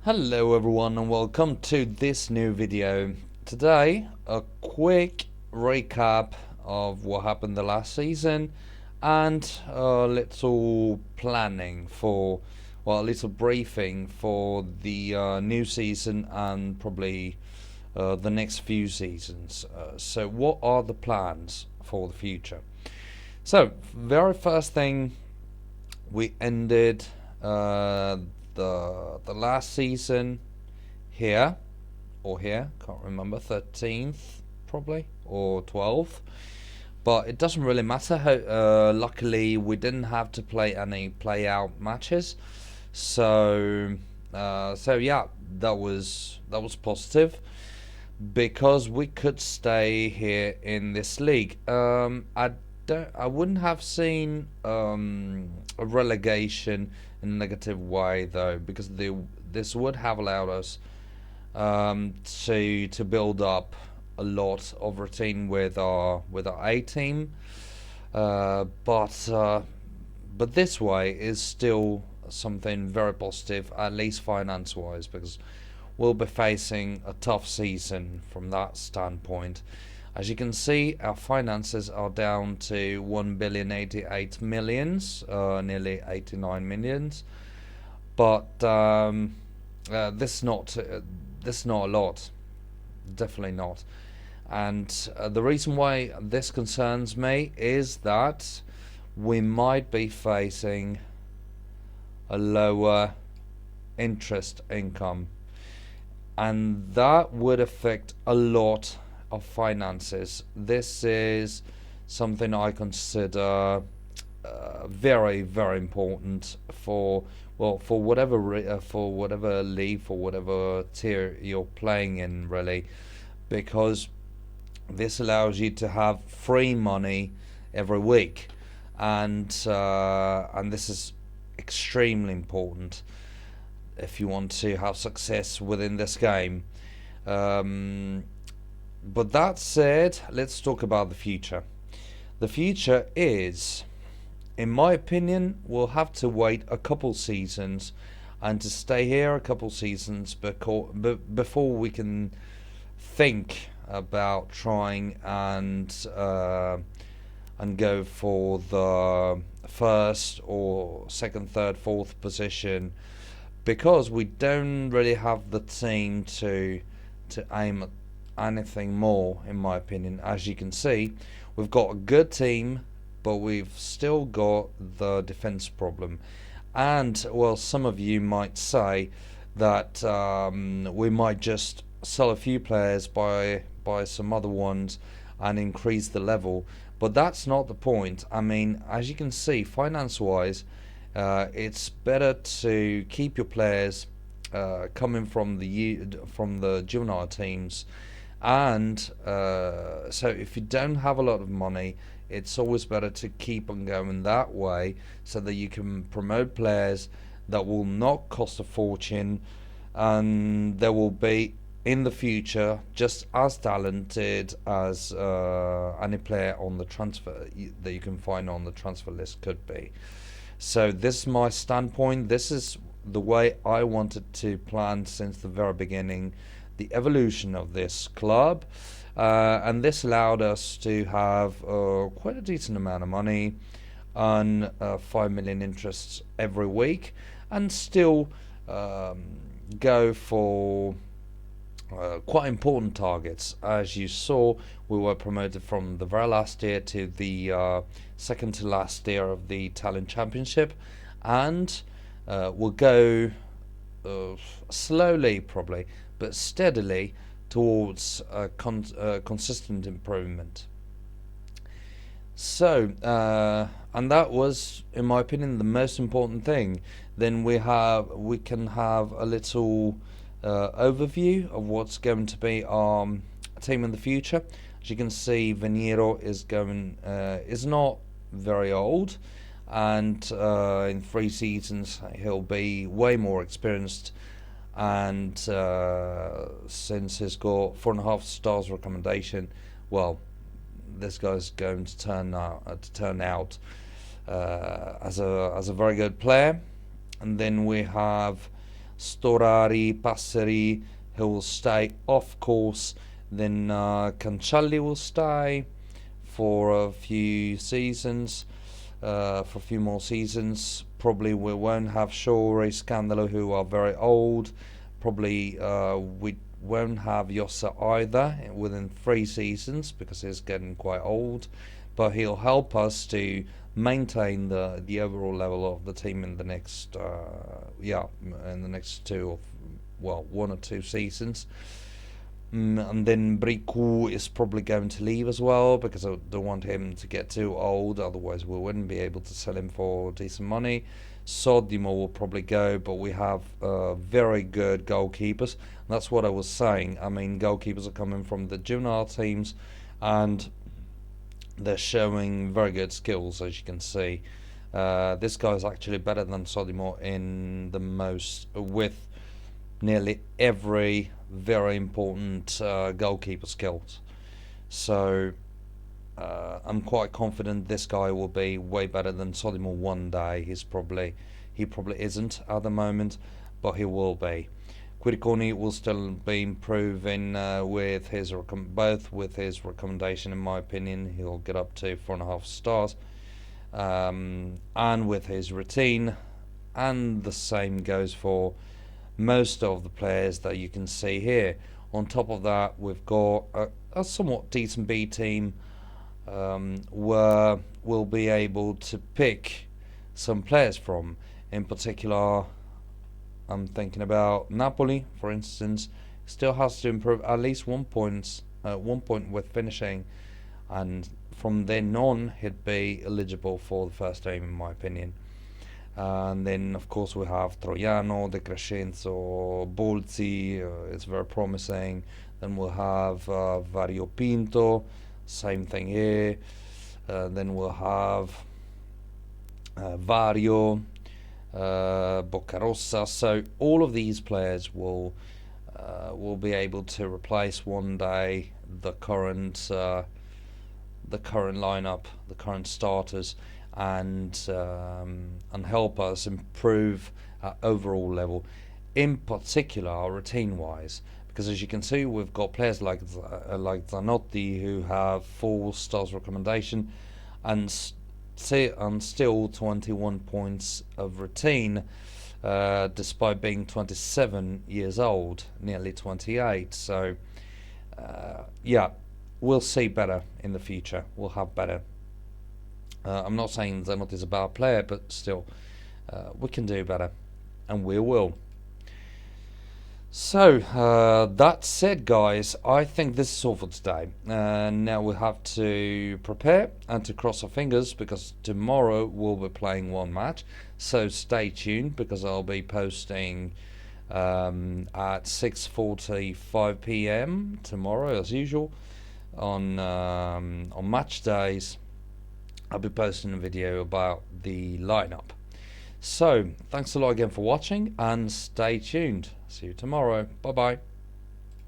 Hello everyone and welcome to this new video. Today a quick recap of what happened the last season and a little planning for, well, a little briefing for the new season and probably the next few seasons. So what are the plans for the future? So very first thing, we ended uh, the last season here or here, can't remember, 13th probably or 12th, but it doesn't really matter. Luckily we didn't have to play any play out matches, so yeah, that was positive because we could stay here in this league. I wouldn't have seen a relegation in a negative way though, because this would have allowed us to build up a lot of routine with our A team, but this way is still something very positive, at least finance wise, because we'll be facing a tough season from that standpoint. As you can see, our finances are down to 1,088 millions, nearly 89 millions. But this is not a lot, definitely not. And the reason why this concerns me is that we might be facing a lower interest income, and that would affect a lot of finances. This is something I consider very, very important for, well, for whatever league, for whatever tier you're playing in, really, because this allows you to have free money every week, and this is extremely important if you want to have success within this game. Um, but that said, let's talk about the future. The future is, in my opinion, we'll have to wait a couple seasons and to stay here a couple seasons before we can think about trying and go for the first or second, third, fourth position, because we don't really have the team to aim at anything more, in my opinion. As you can see, we've got a good team, but we've still got the defense problem. And, well, some of you might say that we might just sell a few players, buy some other ones, and increase the level. But that's not the point. I mean, as you can see, finance-wise, it's better to keep your players coming from the juvenile teams, and so if you don't have a lot of money, it's always better to keep on going that way, so that you can promote players that will not cost a fortune, and they will be in the future just as talented as any player on the transfer that you can find on the transfer list could be. So this is my standpoint. This is the way I wanted to plan since the very beginning, the evolution of this club, and this allowed us to have quite a decent amount of money on 5 million interests every week, and still go for quite important targets. As you saw, we were promoted from the very last year to the second to last year of the Talent Championship, and we'll go slowly, probably, but steadily towards consistent improvement. So, and that was, in my opinion, the most important thing. Then we can have a little overview of what's going to be our team in the future. As you can see, Venero is not very old, and in 3 seasons he'll be way more experienced. And since he's got 4.5 stars recommendation, well, this guy's going to turn out as a very good player. And then we have Storari, Passeri, who will stay, of course. Then Cancelli will stay for a few seasons, for a few more seasons. Probably we won't have Shaw, Scandalo, who are very old. Probably we won't have Jossa either within 3 seasons because he's getting quite old. But he'll help us to maintain the overall level of the team in the next in the next 1 or 2 seasons. And then Bricu is probably going to leave as well because I don't want him to get too old, otherwise we wouldn't be able to sell him for decent money. Sodimo will probably go, but we have very good goalkeepers. That's what I was saying. I mean, goalkeepers are coming from the junior teams and they're showing very good skills, as you can see. This guy is actually better than Sodimo with nearly every very important goalkeeper skills. So I'm quite confident this guy will be way better than Sodimo one day. He probably isn't at the moment, but he will be. Quiriconi will still be improving with his recommendation. In my opinion, he'll get up to 4.5 stars, and with his routine, and the same goes for most of the players that you can see here. On top of that, we've got a somewhat decent B team, where we'll be able to pick some players from. In particular, I'm thinking about Napoli, for instance. Still has to improve at least 1 point with finishing, and from then on he'd be eligible for the first team, in my opinion. And then of course we have Troiano, De Crescenzo, Bolzi, it's very promising. Then we'll have Vario Pinto, same thing here. Then we'll have Vario, Boccarossa. So all of these players will be able to replace one day the current lineup, the current starters, and help us improve our overall level, in particular routine-wise. Because as you can see, we've got players like Zanotti who have 4 stars recommendation and still 21 points of routine, despite being 27 years old, nearly 28. So we'll see better in the future. We'll have better. I'm not saying Zanotti is a bad player, but still, we can do better, and we will. So, that said, guys, I think this is all for today. Now we have to prepare and to cross our fingers, because tomorrow we'll be playing 1 match. So stay tuned, because I'll be posting at 6:45 p.m. tomorrow, as usual, on match days. I'll be posting a video about the lineup. So, thanks a lot again for watching, and stay tuned. See you tomorrow. Bye bye.